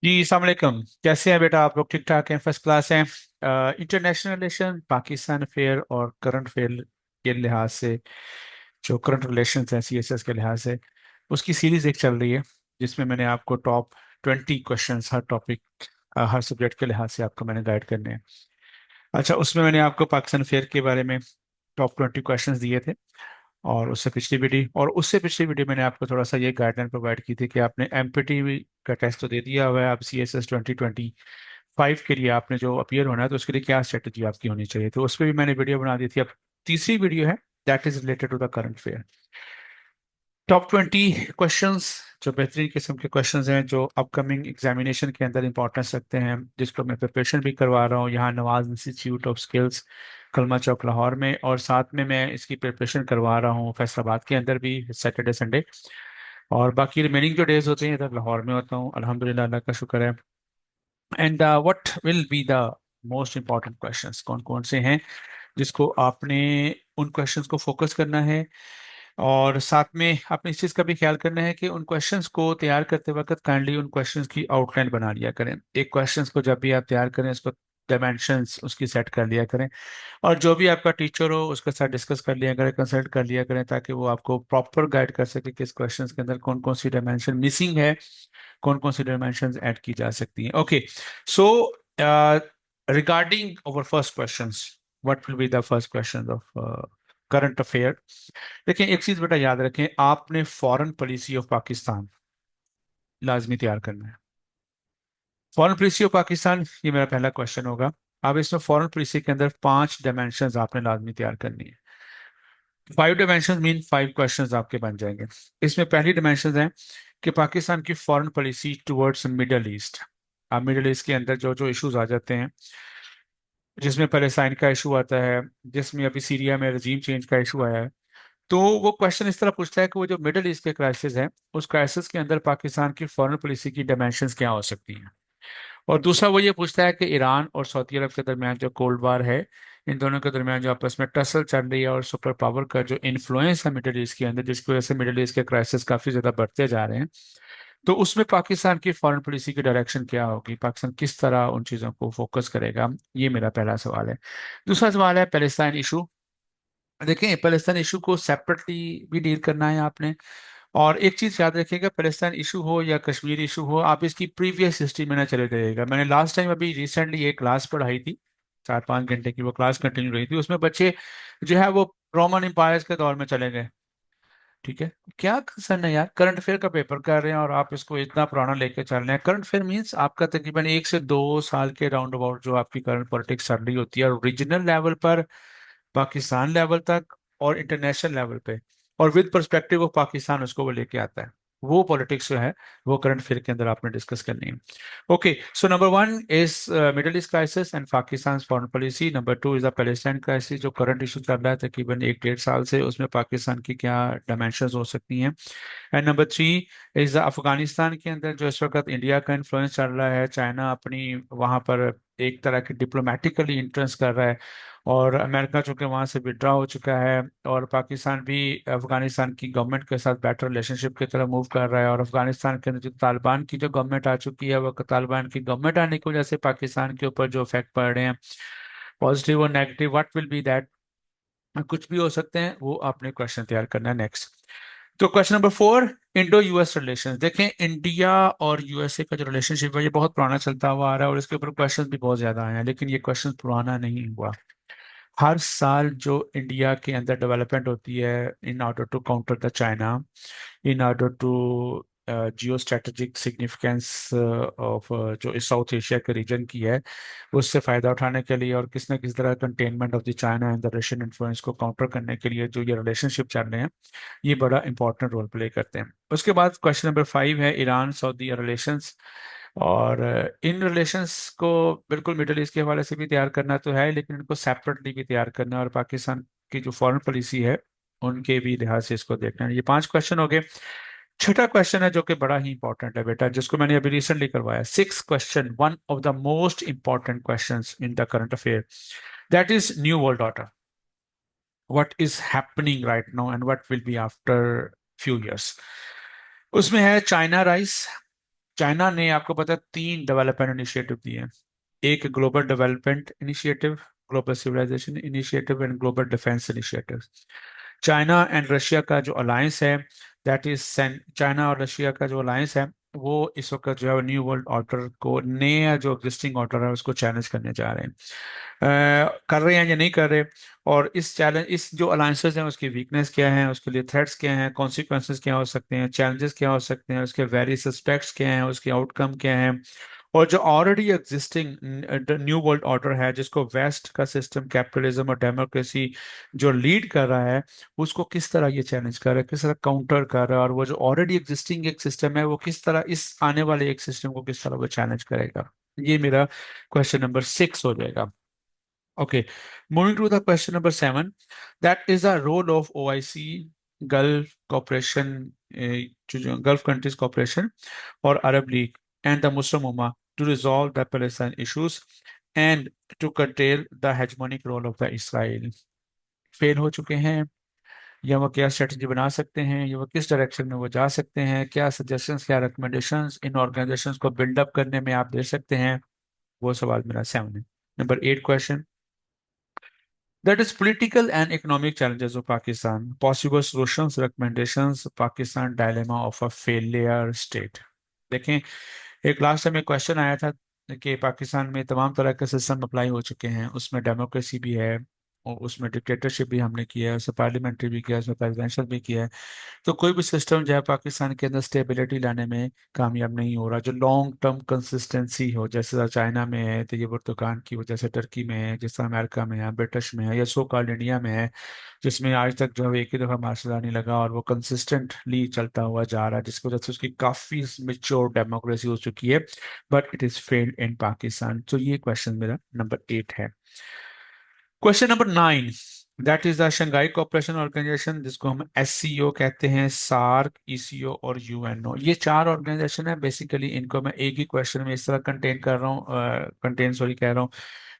जी अस्सलाम वालेकुम। कैसे हैं बेटा? आप लोग ठीक ठाक हैं? फर्स्ट क्लास हैं। इंटरनेशनल रिलेशन, पाकिस्तान अफेयर और करंट अफेयर के लिहाज से, जो करंट रिलेशन हैं सीएसएस के लिहाज से, उसकी सीरीज एक चल रही है जिसमें मैंने आपको टॉप 20 क्वेश्चंस हर टॉपिक, हर सब्जेक्ट के लिहाज से आपको मैंने गाइड करने हैं। अच्छा, उसमें मैंने आपको पाकिस्तान अफेयर के बारे में टॉप 20 क्वेश्चंस दिए थे। और उससे पिछली वीडियो मैंने आपको थोड़ा सा ये गाइडलाइन प्रोवाइड की थी कि आपने एमपीटी का टेस्ट तो दे दिया हुआ है। अब सीएसएस 2025 के लिए आपने जो अपीयर होना है तो उसके लिए क्या स्ट्रेटजी आपकी होनी चाहिए, तो उस पर भी मैंने वीडियो बना दी थी। अब तीसरी वीडियो है, that is related to the current affair. Top 20 questions, जो बेहतरीन किस्म के क्वेश्चंस हैं, जो अपकमिंग एग्जामिनेशन के अंदर इंपॉर्टेंस रखते हैं, जिसको मैं प्रिपरेशन भी करवा रहा हूँ यहाँ नवाज इंस्टीट्यूट ऑफ स्किल्स, कलमा चौक लाहौर में, और साथ में मैं इसकी प्रिपरेशन करवा रहा हूँ फैसलाबाद के अंदर भी, सैटरडे संडे। और बाकी रिमेनिंग जो डेज होते हैं इधर लाहौर में होता हूँ, अल्हम्दुलिल्लाह, अल्लाह का शुक्र है। And what will be the most important questions, कौन कौन से हैं जिसको आपने उन क्वेश्चंस को फोकस करना है। और साथ में आपने इस चीज़ का भी ख्याल करना है कि उन क्वेश्चंस को तैयार करते वक्त काइंडली उन क्वेश्चंस की आउटलाइन बना लिया करें। एक क्वेश्चंस को जब भी आप तैयार करें, उसको डायमेंशंस उसकी सेट कर लिया करें, और जो भी आपका टीचर हो उसके साथ डिस्कस कर लिया करें, कंसल्ट कर लिया करें, ताकि वो आपको प्रॉपर गाइड कर सके कि इस क्वेश्चंस के अंदर कौन कौन सी डायमेंशन मिसिंग है, कौन कौन सी डायमेंशन ऐड की जा सकती हैं। Okay, so regarding our first questions, what will be the first question of current affair. देखिए, एक चीज बेटा याद रखें, आपने फॉरेन पॉलिसी ऑफ पाकिस्तान लाजमी तैयार करना है। फॉरेन पॉलिसी ऑफ पाकिस्तान, ये मेरा पहला क्वेश्चन होगा। अब इसमें फॉरेन पॉलिसी के अंदर 5 डायमेंशन आपने लाजमी तैयार करनी है। 5 डायमेंशन मीन 5 क्वेश्चन आपके बन जाएंगे। इसमें पहली डायमेंशन है कि पाकिस्तान की foreign policy towards middle east. अब मिडल ईस्ट के अंदर जो जो इश्यूज आ जाते हैं, जिसमें पैलेस्टाइन का इशू आता है, जिसमें अभी सीरिया में रजीम चेंज का इशू आया है, तो वो क्वेश्चन इस तरह पूछता है कि वो जो मिडल ईस्ट के क्राइसिस है, उस क्राइसिस के अंदर पाकिस्तान की फॉरेन पॉलिसी की डायमेंशंस क्या हो सकती हैं। और दूसरा वो ये पूछता है कि ईरान और सऊदी अरब के दरमियान जो कोल्ड वार है, इन दोनों के दरमियान जो आपस में टसल चल रही है, और सुपर पावर का जो इन्फ्लुएंस है मिडिल ईस्ट के अंदर, जिसकी वजह से मिडिल ईस्ट के क्राइसिस काफी ज्यादा बढ़ते जा रहे हैं, तो उसमें पाकिस्तान की फॉरेन पॉलिसी की डायरेक्शन क्या होगी, पाकिस्तान किस तरह उन चीजों को फोकस करेगा। ये मेरा पहला सवाल है। दूसरा सवाल है पैलेस्टाइन इशू। देखें, पैलेस्टाइन इशू को सेपरेटली भी डील करना है आपने। और एक चीज याद रखिएगा, पैलेस्टाइन इशू हो या कश्मीर इशू हो, आप इसकी प्रीवियस हिस्ट्री में ना चले जाइएगा। मैंने लास्ट टाइम अभी रिसेंटली एक क्लास पढ़ाई थी, 4-5 घंटे की वो क्लास कंटिन्यू रही थी, उसमें बच्चे जो है वो रोमन एम्पायर्स के दौर में चले गए। ठीक है, क्या कंसर्न है यार, करंट अफेयर का पेपर कर रहे हैं और आप इसको इतना पुराना लेके चल रहे हैं। करंट अफेयर मींस आपका तकरीबन 1 से 2 साल के राउंड अबाउट जो आपकी करंट पॉलिटिक्स चल रही होती है, और रीजनल लेवल पर, पाकिस्तान लेवल तक, और इंटरनेशनल लेवल पे, और विद पर्सपेक्टिव ऑफ पाकिस्तान उसको वो लेके आता है। वो पॉलिटिक्स जो है वो करंट अफेयर के अंदर आपने डिस्कस करनी है। Okay, so number 1 is middle east crisis and Pakistan foreign policy. Number 2 is the Palestine crisis, जो करंट इशू चल रहा है तकरीबन 1-1.5 साल से, उसमें पाकिस्तान की क्या डायमेंशंस हो सकती हैं। एंड नंबर 3 इज अफगानिस्तान के अंदर जो इस वक्त इंडिया का इन्फ्लुएंस चल रहा है, चाइना अपनी वहां पर एक तरह की डिप्लोमेटिकली इंट्रेंस कर रहा है, और अमेरिका चूंकि वहां से विड्रॉ हो चुका है, और पाकिस्तान भी अफगानिस्तान की गवर्नमेंट के साथ बेटर रिलेशनशिप की तरफ मूव कर रहा है, और अफगानिस्तान के अंदर जो तालिबान की जो गवर्नमेंट आ चुकी है, वो तालिबान की गवर्नमेंट आने की वजह से पाकिस्तान के ऊपर जो इफेक्ट पड़ रहे हैं, पॉजिटिव और negative, what will be that, कुछ भी हो सकते हैं, वो आपने क्वेश्चन तैयार करना है। नेक्स्ट, तो question number 4, Indo US relation. देखें, इंडिया और यूएसए का जो रिलेशनशिप है ये बहुत पुराना चलता हुआ आ रहा है, और इसके ऊपर क्वेश्चन भी बहुत ज्यादा आए हैं, लेकिन ये क्वेश्चन पुराना नहीं हुआ। हर साल जो इंडिया के अंदर डेवलपमेंट होती है, in order to counter the China, in order to geo strategic significance of जो इस साउथ एशिया के रीजन की है, उससे फायदा उठाने के लिए, और किस न किस तरह containment of the China and the Russian influence को काउंटर करने के लिए जो ये रिलेशनशिप चल रहे हैं, ये बड़ा इंपॉर्टेंट रोल प्ले करते हैं। उसके बाद क्वेश्चन नंबर 5 है ईरान सऊदी रिलेशंस। और इन रिलेशंस को बिल्कुल मिडिल ईस्ट के हवाले से भी तैयार करना तो है, लेकिन इनको सेपरेटली भी तैयार करना है, और पाकिस्तान की जो फॉरेन पॉलिसी है उनके भी लिहाज से इसको देखना है। ये 5 क्वेश्चन हो गए। छठा क्वेश्चन है जो कि बड़ा ही इंपॉर्टेंट है बेटा, जिसको मैंने अभी रिसेंटली करवाया, 6 question, one of the most important question in the current affair, that is new world order. What is happening right now and what will be after few years. उसमें है चाइना राइस, चाइना ने आपको पता है 3 development initiative दिए हैं। एक global development initiative, global civilisation initiative and global defence initiative. China and Russia का जो अलायंस है, दैट इज, चाइना और रशिया का जो अलायंस है वो इस वक्त जो है न्यू वर्ल्ड ऑर्डर को, नया जो एग्जिस्टिंग ऑर्डर है उसको चैलेंज करने जा रहे हैं। कर रहे हैं या नहीं कर रहे, और इस चैलेंज, इस जो अलायंसेस हैं उसकी वीकनेस क्या है, उसके लिए थ्रेट्स क्या हैं, कॉन्सिक्वेंसेस क्या हो सकते हैं, चैलेंजेस क्या हो सकते हैं, उसके वेरियस एस्पेक्ट्स क्या हैं, उसके आउटकम क्या हैं, और जो already existing new world order है जिसको वेस्ट का सिस्टम, कैपिटलिज्म और डेमोक्रेसी जो लीड कर रहा है, उसको किस तरह ये चैलेंज कर रहा है, किस तरह काउंटर कर रहा है, और वो जो ऑलरेडी एग्जिस्टिंग एक सिस्टम है वो किस तरह इस आने वाले एक सिस्टम को किस तरह वो चैलेंज करेगा। ये मेरा क्वेश्चन नंबर 6 हो जाएगा। Okay, moving to the question number 7, that is the role of OIC, Gulf Cooperation, Gulf Countries Cooperation, or Arab League, and the Muslim Ummah to resolve the Palestine issues and to curtail the hegemonic role of the Israel. Fail हो चुके हैं, या वो क्या strategy बना सकते हैं, या वो किस डायरेक्शन में वो जा सकते हैं, क्या सजेशंस, क्या रिकमेंडेशंस इन ऑर्गेनाइजेशंस को बिल्डअप करने में आप दे सकते हैं, वो सवाल मेरा 7 है। Number 8 question, that is political and economic challenges of Pakistan, possible solutions, recommendations, Pakistan dilemma of a failure state। देखें, एक लास्ट टाइम एक क्वेश्चन आया था कि पाकिस्तान में तमाम तरह के सिस्टम अप्लाई हो चुके हैं, उसमें डेमोक्रेसी भी है और उसमें डिक्टेटरशिप भी हमने किया है, उसमें पार्लियामेंट्री भी किया है, उसमें प्रेसिडेंशियल भी किया है, तो कोई भी सिस्टम जो है पाकिस्तान के अंदर स्टेबिलिटी लाने में कामयाब नहीं हो रहा, जो लॉन्ग टर्म कंसिस्टेंसी हो, जैसे चाइना में है, तो ये बुर्तगान की वजह से, टर्की में है, जैसे अमेरिका में है, ब्रिटिश में है, या सो कॉल्ड इंडिया में है, जिसमें आज तक जो है एक ही दफा मार्शल नहीं लगा और वो कंसिस्टेंटली चलता हुआ जा रहा है, जिसकी वजह से उसकी काफी मेच्योर डेमोक्रेसी हो चुकी है, but it is failed in Pakistan. तो ये क्वेश्चन मेरा नंबर 8 है। Question number 9, that is the Shanghai Cooperation Organisation, जिसको हम SCO कहते हैं, सार्क, ECO और UNO। ये 4 ऑर्गेनाइजेशन है बेसिकली। इनको मैं एक ही क्वेश्चन में इस तरह कंटेन कर रहा हूँ, कंटेन सॉरी कह रहा हूँ,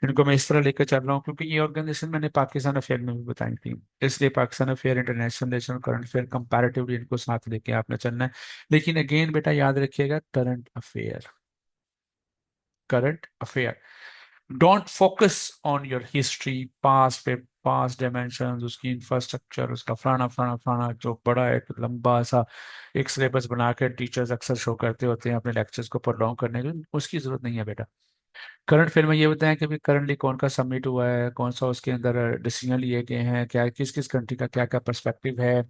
इनको मैं इस तरह लेकर चल रहा हूँ क्योंकि ये ऑर्गेनाइजेशन मैंने पाकिस्तान अफेयर में भी बताई थी, इसलिए Pakistan affair, international relation, current affair, comparatively इनको साथ लेके आपने चलना है। लेकिन अगेन बेटा याद रखिएगा, current affair, current affair, don't focus on your history, past पे, पास्ट डायमेंशन, उसकी इंफ्रास्ट्रक्चर, उसका फलाना फलाना फलाना, जो बड़ा एक लंबा सा एक सिलेबस बना के टीचर्स अक्सर शो करते होते हैं अपने लेक्चर्स को प्रोलॉन्ग करने की, उसकी जरूरत नहीं है बेटा। करंट फिल्म में ये बताएं कि करंटली कौन का समिट हुआ है, कौन सा उसके अंदर डिसीजन लिए गए हैं, क्या किस किस कंट्री का क्या क्या पर्सपेक्टिव है,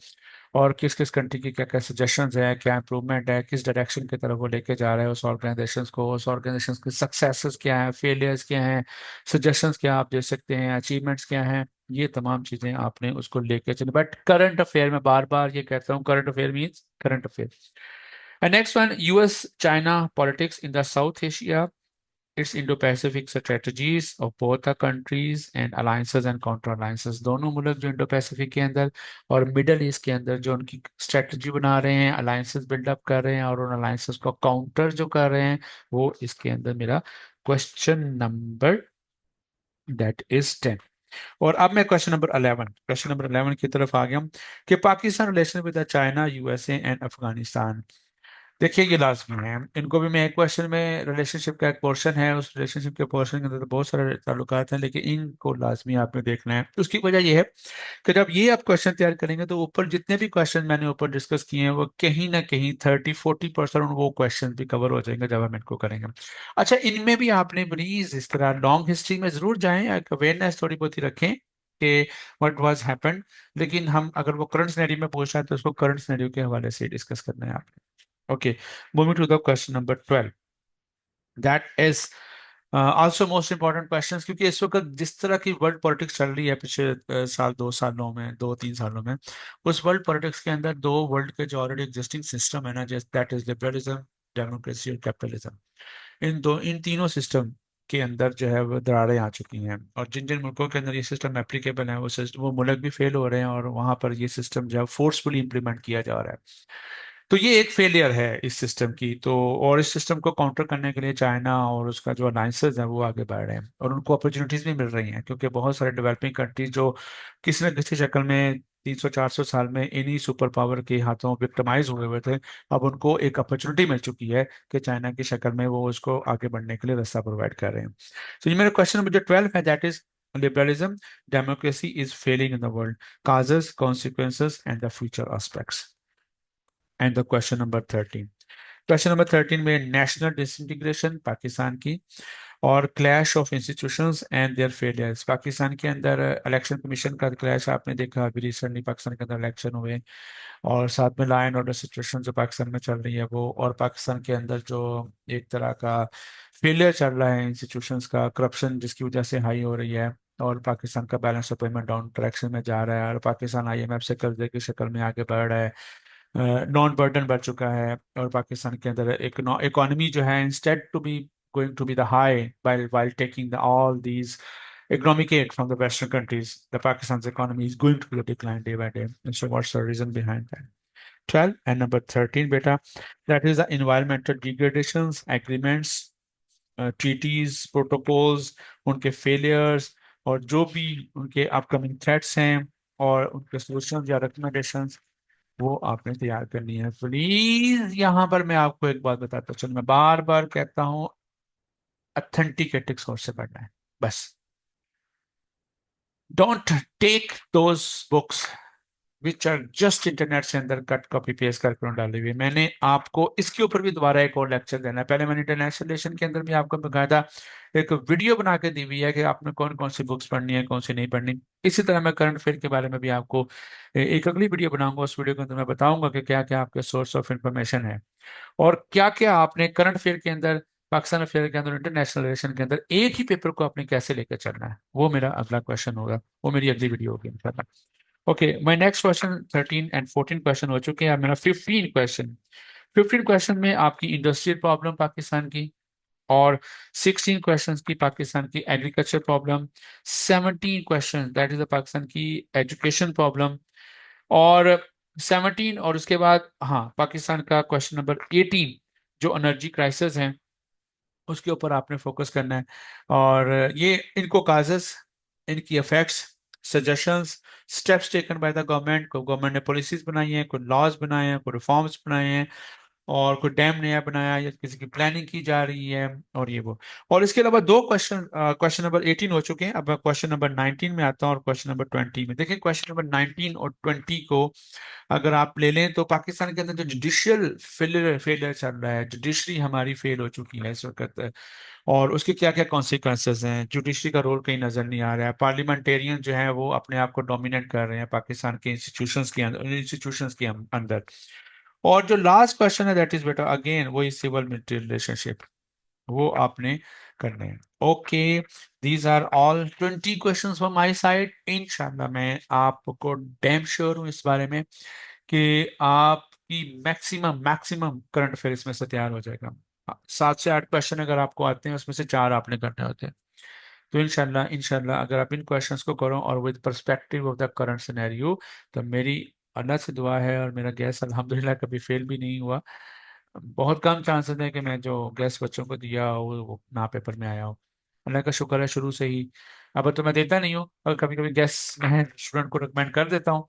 और किस किस कंट्री की क्या क्या सजेशंस है, क्या इंप्रूवमेंट है, किस डायरेक्शन की तरफ वो लेके जा रहे हैं उस ऑर्गेनाइजेशंस को, उस ऑर्गेनाइजेशंस के सक्सेसेस क्या हैं, फेलियर्स क्या हैं, सजेशंस क्या आप दे सकते हैं, अचीवमेंट्स क्या हैं, ये तमाम चीजें आपने उसको लेके चले। बट करंट अफेयर में बार बार ये कहता हूँ, current affair means current affair. And next one, US China politics in the south Asia, its Indo-Pacific strategies of both the countries and alliances and counter alliances। दोनों मुल्क जो इंडो पैसिफिक के अंदर और मिडल ईस्ट के अंदर जो उनकी स्ट्रेटजी बना रहे हैं, अलायंसेस बिल्डअप कर रहे हैं और उन अलायंसेस को काउंटर जो कर रहे हैं, वो इसके अंदर मेरा क्वेश्चन नंबर, दैट इज 10। और अब मैं क्वेश्चन नंबर 11 की तरफ आ गया हूं कि Pakistan relation with China, USA and Afghanistan. देखिए ये लाजमी है, इनको भी मैं एक क्वेश्चन में, रिलेशनशिप का एक पोर्शन है, उस रिलेशनशिप के पोर्शन के अंदर तो बहुत सारे ताल्लुकात हैं, लेकिन इनको लाजमी आपने देखना है। उसकी वजह यह है कि जब ये आप क्वेश्चन तैयार करेंगे तो ऊपर जितने भी क्वेश्चन मैंने ऊपर डिस्कस किए हैं वो कहीं ना कहीं 30-40% वो क्वेश्चन भी कवर हो जाएंगे जब हम इनको करेंगे। अच्छा, इनमें भी आपने प्लीज इस तरह लॉन्ग हिस्ट्री में जरूर जाएं, एक अवेयरनेस थोड़ी बहुत ही रखें कि व्हाट वाज हैपेंड, लेकिन हम अगर वो करंट सिनेरियो में पूछ रहा है तो उसको करंट सिनेरियो के हवाले से डिस्कस करना है आपने। Okay, moving to the question number 12. That is also most important questions, क्योंकि इस वक्त जिस तरह की वर्ल्ड पॉलिटिक्स चल रही है पिछले साल 2 सालों में, 2-3 सालों में, उस वर्ल्ड पॉलिटिक्स के अंदर दो वर्ल्ड के जो ऑलरेडी एग्जिस्टिंग सिस्टम है ना, जैसे दैट इज लिबरलिज्म, डेमोक्रेसी और कैपिटलिज्म, इन तीनों सिस्टम के अंदर जो है वो दरारें आ चुकी हैं, और जिन जिन मुल्कों के अंदर ये सिस्टम एप्लीकेबल है वो मुल्क भी फेल हो रहे हैं और वहां पर ये सिस्टम जो है फोर्सफुली इंप्लीमेंट किया जा रहा है। तो ये एक फेलियर है इस सिस्टम की। तो और इस सिस्टम को काउंटर करने के लिए चाइना और उसका जो अलायंसेज है वो आगे बढ़ रहे हैं, और उनको अपॉर्चुनिटीज भी मिल रही हैं, क्योंकि बहुत सारे डेवलपिंग कंट्रीज जो किसी न किसी शक्ल में 300-400 साल में इन्हीं सुपर पावर के हाथों विक्टिमाइज हुए हुए थे, अब उनको एक अपॉर्चुनिटी मिल चुकी है कि चाइना की शक्ल में वो उसको आगे बढ़ने के लिए रास्ता प्रोवाइड कर रहे हैं। तो ये मेरा क्वेश्चन नंबर जो 12 है, that is liberalism democracy is failing in the world, causes, consequences and the future aspects. And the question number 13, question number 13 में नेशनल डिसइंटीग्रेशन पाकिस्तान की, और clash of institutions and their failures. Pakistan के अंदर election commission का clash आपने देखा, अभी recently Pakistan के अंदर इलेक्शन हुए, और साथ में लॉ एंड ऑर्डर सिचुएशन जो पाकिस्तान में चल रही है वो, और पाकिस्तान के अंदर जो एक तरह का फेलियर चल रहा है इंस्टीट्यूशंस का, करप्शन जिसकी वजह से हाई हो रही है, और पाकिस्तान का balance of payment down direction में जा रहा है, और पाकिस्तान आईएमएफ से कर्जे की शक्ल में आगे बढ़ रहा है, नॉन बर्डन बढ़ चुका है, और पाकिस्तान के अंदर एक इकोनॉमी जो है instead to be going to be the high while taking all these economic aid from the Western countries, the Pakistan's economy is going to be a decline day by day. And so what's the reason behind that? 12 and number 13 beta, that is the environmental degradations, agreements, treaties, protocols, उनके failures, और जो भी उनके upcoming threats हैं और उनके solutions या recommendations, वो आपने तैयार करनी है। प्लीज यहाँ पर मैं आपको एक बात बताता चलो, मैं बार बार कहता हूँ, अथेंटिकेटेड सोर्स से पढ़ना है बस। Don't take those books which are just internet से अंदर कट कॉपी पेस्ट करके डाली हुई। मैंने आपको इसके ऊपर भी दोबारा एक और लेक्चर देना है। पहले मैंने इंटरनेशनल रिलेशन के अंदर भी आपको बकायदा एक वीडियो बना के दी हुई है कि आपने कौन कौन सी बुक्स पढ़नी है, कौन सी नहीं पढ़नी। इसी तरह मैं करंट अफेयर के बारे में भी आपको एक अगली वीडियो बनाऊंगा, उस वीडियो के अंदर मैं बताऊंगा कि क्या क्या आपके सोर्स ऑफ इंफॉर्मेशन है, और क्या क्या आपने करंट अफेयर के अंदर, पाकिस्तान अफेयर के अंदर, इंटरनेशनल रिलेशन के अंदर एक ही पेपर को आपने कैसे लेकर चलना है। वो मेरा अगला क्वेश्चन होगा, वो मेरी अगली वीडियो होगी इंशाल्लाह। Okay, my next question 13 and 14 question हो चुके हैं। अब मेरा 15 क्वेश्चन में आपकी इंडस्ट्रियल प्रॉब्लम पाकिस्तान की, और 16 क्वेश्चंस की पाकिस्तान की agriculture problem, 17 question that is the Pakistan की एजुकेशन प्रॉब्लम, और 17 और उसके बाद हाँ पाकिस्तान का क्वेश्चन नंबर 18 जो एनर्जी क्राइसिस है उसके ऊपर आपने फोकस करना है। और ये इनको काजेस, इनकी effects, suggestions, steps taken by the government, को गवर्नमेंट ने पॉलिसीज बनाई हैं, कोई लॉज बनाए हैं, कोई रिफॉर्म्स बनाए हैं, और कोई डैम नया बनाया या किसी की प्लानिंग की जा रही है, और ये वो। और इसके अलावा दो क्वेश्चन, क्वेश्चन नंबर 18 हो चुके हैं। अब मैं क्वेश्चन नंबर 19 में आता हूँ, और क्वेश्चन नंबर 20 में। देखिए क्वेश्चन नंबर 19 और 20 को अगर आप ले लें तो पाकिस्तान के अंदर जो जुडिशियल फेलियर फेलियर चल रहा है, जुडिशरी हमारी फेल हो चुकी है इस वक्त, और उसके क्या क्या कॉन्सिक्वेंसेस हैं, जुडिशरी का रोल कहीं नजर नहीं आ रहा है, पार्लियामेंटेरियन जो है वो अपने आप को डोमिनेट कर रहे हैं पाकिस्तान के इंस्टीट्यूशंस के अंदर। और जो लास्ट क्वेश्चन है दैट इज बेटा अगेन वही सिविल मिलिट्री रिलेशनशिप, वो आपने करने हैं। Okay, these are all 20 questions from my side. इंशाल्लाह मैं आपको डैम श्योर हूँ इस बारे में कि आपकी मैक्सिमम मैक्सिमम करंट अफेयर इसमें से तैयार हो जाएगा। 7 से 8 क्वेश्चन अगर आपको आते हैं उसमें से 4 आपने करने होते हैं। तो इंशाल्लाह इंशाल्लाह अगर आप इन क्वेश्चंस को करो और with perspective of the current scenario, तो मेरी अल्लाह से दुआ है और मेरा गैस अल्हम्दुलिल्लाह कभी फेल भी नहीं हुआ। बहुत कम चांसेस है कि मैं जो गैस बच्चों को दिया हो वो ना पेपर में आया हो। अल्लाह का शुक्र है शुरू से ही। अब तो मैं देता नहीं हूँ, और कभी कभी गैस मैं स्टूडेंट को रिकमेंड कर देता हूँ,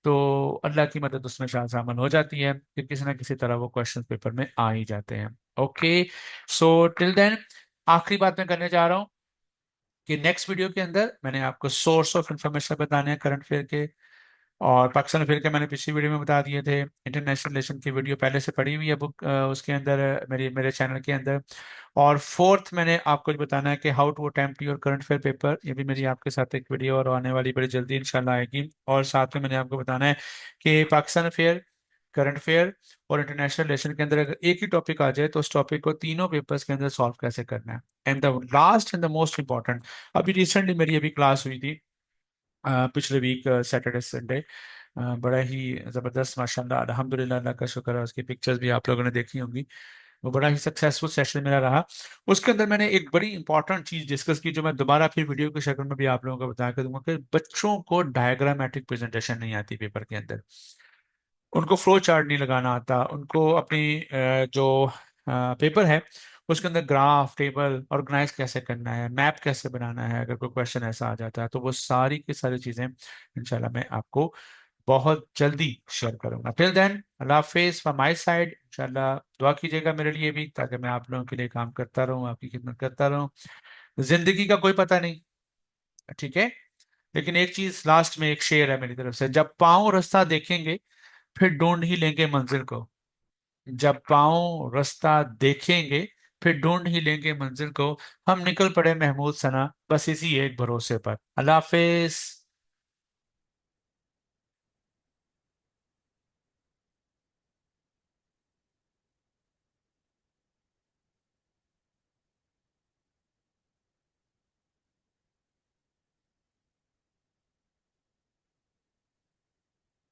तो अल्लाह की मदद उसमें शामिल हो जाती है कि किसी ना किसी तरह वो क्वेश्चन पेपर में आ ही जाते हैं। ओके, सो टिल देन आखिरी बात मैं करने जा रहा हूँ कि नेक्स्ट वीडियो के अंदर मैंने आपको सोर्स ऑफ इंफॉर्मेशन बताने हैं करंट अफेयर के, और पाकिस्तान अफेयर के मैंने पिछली वीडियो में बता दिए थे। इंटरनेशनल रिलेशन की वीडियो पहले से पड़ी हुई है बुक, उसके अंदर मेरे चैनल के अंदर। और फोर्थ मैंने आपको बताना है कि how to attempt your current affair paper, ये भी मेरी आपके साथ एक वीडियो और आने वाली बड़ी जल्दी इंशाल्लाह आएगी। और साथ में मैंने आपको बताना है कि पाकिस्तान अफेयर, करंट अफेयर और इंटरनेशनल रिलेशन के अंदर अगर एक ही टॉपिक आ जाए तो उस टॉपिक को तीनों पेपर्स के अंदर सॉल्व कैसे करना है। And the last and the most important, अभी रिसेंटली मेरी अभी क्लास हुई थी, पिछले वीक सैटरडे संडे, बड़ा ही ज़बरदस्त माशाल्लाह अल्हम्दुलिल्लाह, अल्लाह का शुक्र है, उसकी पिक्चर्स भी आप लोगों ने देखी होंगी। वो बड़ा ही सक्सेसफुल सेशन मेरा रहा। उसके अंदर मैंने एक बड़ी इंपॉर्टेंट चीज़ डिस्कस की जो मैं दोबारा फिर वीडियो की शक्ल में भी आप लोगों को बता कर दूंगा कि बच्चों को डायग्रामेटिक प्रेजेंटेशन नहीं आती पेपर के अंदर। उनको फ्लो चार्ट नहीं लगाना आता, उनको अपनी जो पेपर है उसके अंदर ग्राफ टेबल ऑर्गेनाइज कैसे करना है, मैप कैसे बनाना है, अगर कोई क्वेश्चन ऐसा आ जाता है तो वो सारी की सारी चीजें इंशाल्लाह मैं आपको बहुत जल्दी शेयर करूंगा। टिल देन अल्लाह हाफिज फ्रॉम माय साइड। इंशाल्लाह दुआ कीजिएगा मेरे लिए भी, ताकि मैं आप लोगों के लिए काम करता रहूं, आपकी खिदमत करता रहूं। जिंदगी का कोई पता नहीं, ठीक है। लेकिन एक चीज लास्ट में, एक शेर है मेरी तरफ से, जब पांव रास्ता देखेंगे फिर ढूंढ ही लेंगे मंजिल को। जब पांव रास्ता देखेंगे फिर ढूंढ ही लेंगे मंजिल को। हम निकल पड़े महमूद सना बस इसी एक भरोसे पर। अल्लाह हाफिज।